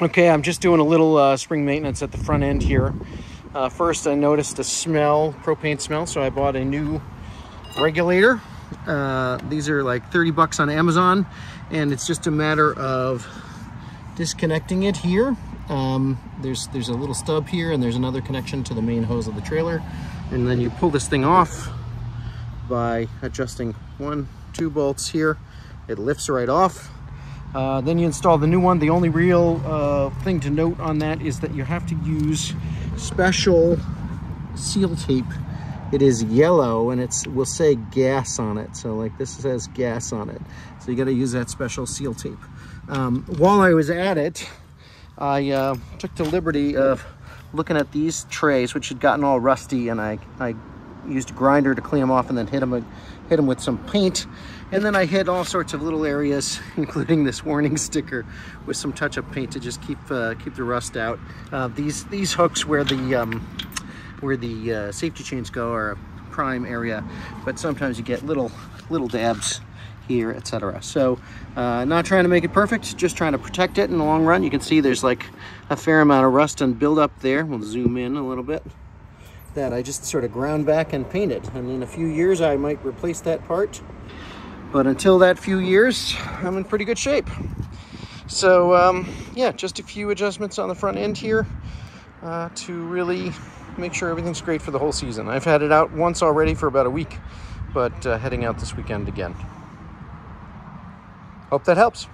Okay, I'm just doing a little spring maintenance at the front end here. First, I noticed a smell, propane smell, so I bought a new regulator. These are like 30 bucks on Amazon, and it's just a matter of disconnecting it here. There's a little stub here, and there's another connection to the main hose of the trailer, and then you pull this thing off by adjusting 1-2 bolts here. It lifts right off. Then you install the new one. The only real thing to note on that is that you have to use special seal tape. It is yellow, and it will say gas on it. So like this says gas on it. So you got to use that special seal tape. While I was at it, I took the liberty of looking at these trays, which had gotten all rusty, and I used a grinder to clean them off, and then hit them with some paint. And then I hit all sorts of little areas, including this warning sticker, with some touch-up paint to just keep the rust out. These hooks where the safety chains go are a prime area, but sometimes you get little dabs here, etc. So not trying to make it perfect, just trying to protect it in the long run. You can see there's like a fair amount of rust and build up there. We'll zoom in a little bit. That I just sort of ground back and painted, and in a few years I might replace that part, but until that few years I'm in pretty good shape. So yeah, just a few adjustments on the front end here to really make sure everything's great for the whole season. I've had it out once already for about a week, but heading out this weekend again. Hope that helps.